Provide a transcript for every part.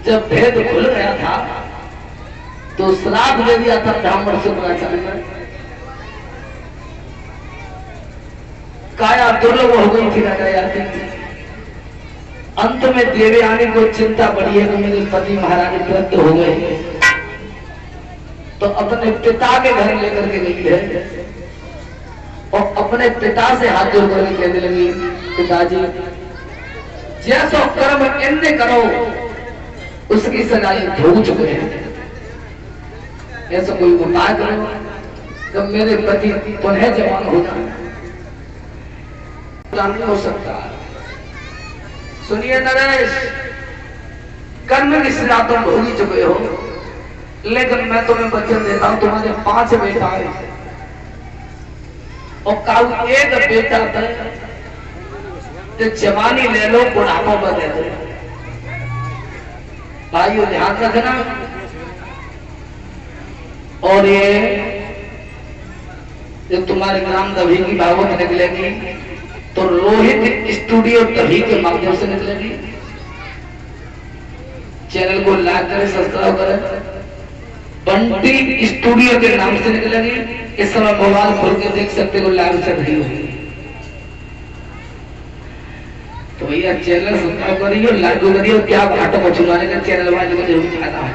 जब भेद खुल गया था तो श्राप दे दिया था ब्राह्मण शुक्राचार्य ने। काया दुर्लभ हो गई थी राजा याती की। अंत में देवयानी को चिंता बढ़ी है कि मेरे पति महाराज वृद्ध हो गए, तो अपने पिता के घर लेकर के गई है और अपने पिता से हाथ जोड़ करके कहने लगी, पिताजी जैसा कर्म इन्ने करो उसकी सजा भोग चुके हैं, ऐसा कोई उपाय करो जब मेरे पति पुनः जवान हो जाए। नहीं हो सकता। सुनिए नरेश, कर्म की सजा तुम भोगी चुके हो, लेकिन मैं तुम्हें वचन देता हूं तुम्हारे 5 बेटा है और काऊ एक बेटा तो जवानी ले लो, बुढ़ापा में दे दो। भाइयों ध्यान रखना। और ये तुम्हारे ग्राम दभी की भागवत निकलेगी तो रोहित स्टूडियो दभी के माध्यम से निकलेगी। चैनल को लाइक करें, सब्सक्राइब करें। बंटी स्टूडियो के नाम से निकलेगी। इस समय मोबाइल खोल के देख सकते हो, लाइव चल रही होगी। तो भैया चैनल सब्सक्राइब करिए, लाइक करिए। क्या घाटा पहुंचाने का चैनल वाले को जरूर फायदा है।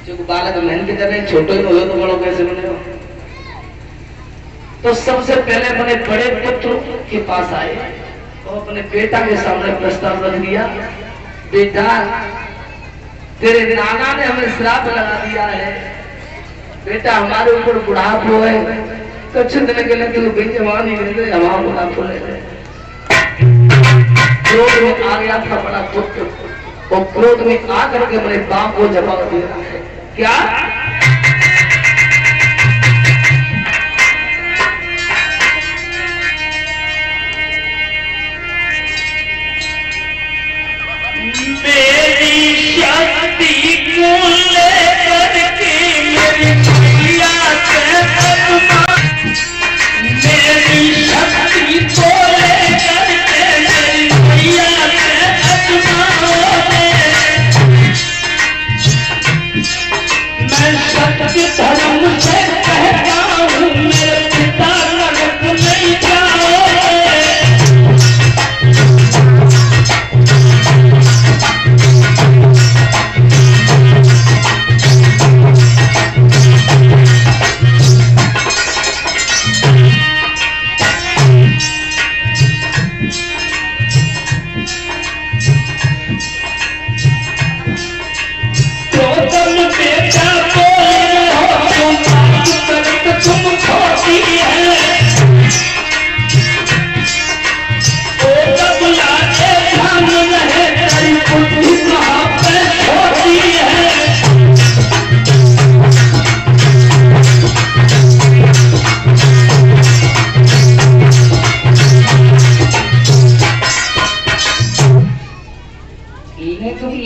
जो बालक मेहनत कर रहे हैं, छोटे हो तो बड़ो कैसे बनेगा। तो सबसे पहले अपने बड़े पुत्र के पास आए और अपने बेटा के सामने प्रस्ताव रख दिया, बेटा तेरे नाना ने हमें श्राप लगा दिया है, बेटा हमारे ऊपर बुढ़ापा है, कुछ दिन के लिए बेजवान ही रहते, हमारा बुढ़ापा है। क्रोध में आ गया था बड़ा पुत्र और क्रोध में आकर के अपने बाप को जवाब दे रहा है। क्या मेरी शक्ति को लेकर के मेरी मैया से अपमान, मेरी शक्ति को लेकर के मेरी मैया से अपमान, मैं सत्य धर्म से कहता हूँ मेरे पिता नरक नहीं जाओ।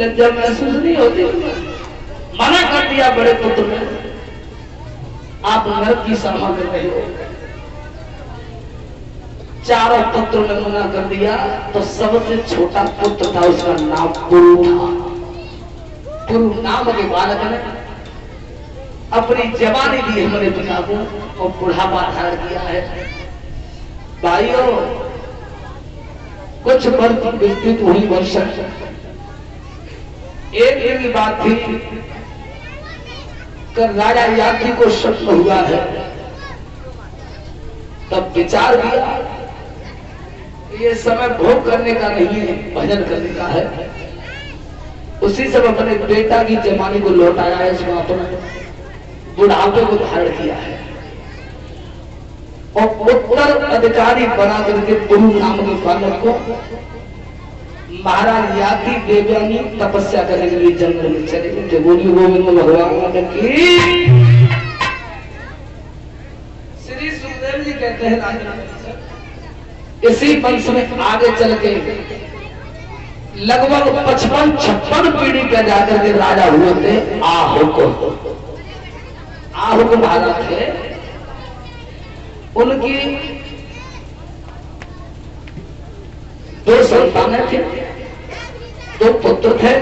लज्जा महसूस नहीं होती? मना कर दिया बड़े पुत्र ने, आप नरक की सामा कर रहे हो। चारों पुत्रों ने मना कर दिया तो सबसे छोटा पुत्र था, उसका नाम पुरु था। पुरु नाम के बालक ने अपनी जवानी दी हमारे पिता को और बुढ़ापा धारण किया है। भाइयों कुछ वर्ष विस्तृत हुई वर्षा, एक की बात थी कि राजा यात्री को शक हुआ है, तब विचार किया ये समय भोग करने का नहीं है, भजन करने का है। उसी समय अपने बेटा की जवानी को लौटाया है, इसमें अपने बुढ़ापे को धारण किया है और उत्तर अधिकारी बना करके पुरु नाम के बालक को महाराज याती देवयानी तपस्या करने के लिए जंगल में चले गए। बोलिए गोविंद भगवान की। श्री सुखदेव जी कहते हैं राजा इसी वंश में आगे चल के लगभग 55-56 पीढ़ी पे जाकर के राजा हुए थे आहुक। आहुक महाराज थे, उनकी 2 संतानें थी। दो पुत्र थे,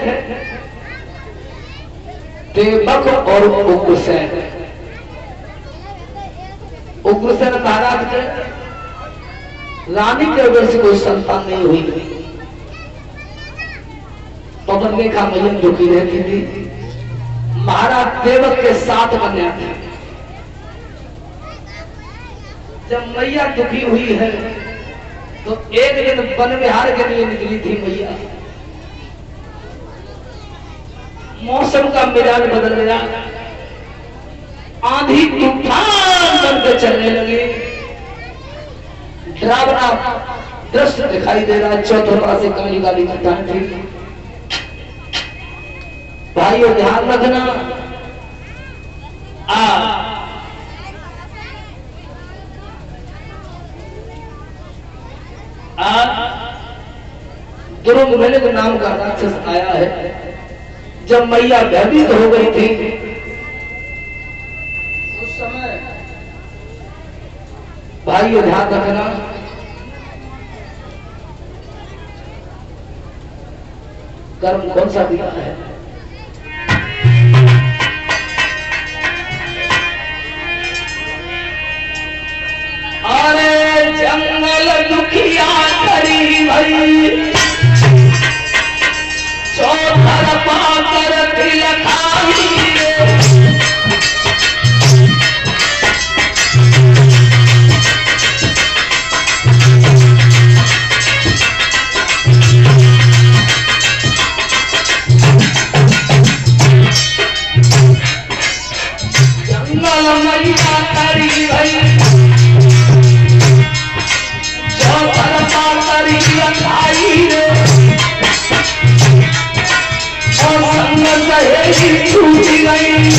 देवक और उग्रसेन। उग्रसेन महाराज के रानी के वजह से कोई संतान नहीं हुई। पवन देखा मैया दुखी रहती थी। महाराज देवक के साथ बने थे। जब मैया दुखी हुई है तो एक दिन वन विहार के लिए निकली थी मैया। मौसम का मिजाज बदल गया, आंधी तूफान बनकर चलने लगे। डरावना दृश्य दिखाई दे रहा है। चौथरा से काली काली घटाएं थी। भाइयों ध्यान रखना, दुर्मुख नाम का राक्षस आया है। जब मैया भयभीत हो गई थी उस समय भाइयों ध्यान रखना, कर्म कौन सा दिया है। अरे जंगल दुखिया करी भई, चौथर पाकर दिल खाई। जंगल मैया करी भई, चौथर पाकर दिल खाई रे। और संग सहेली छूट गई,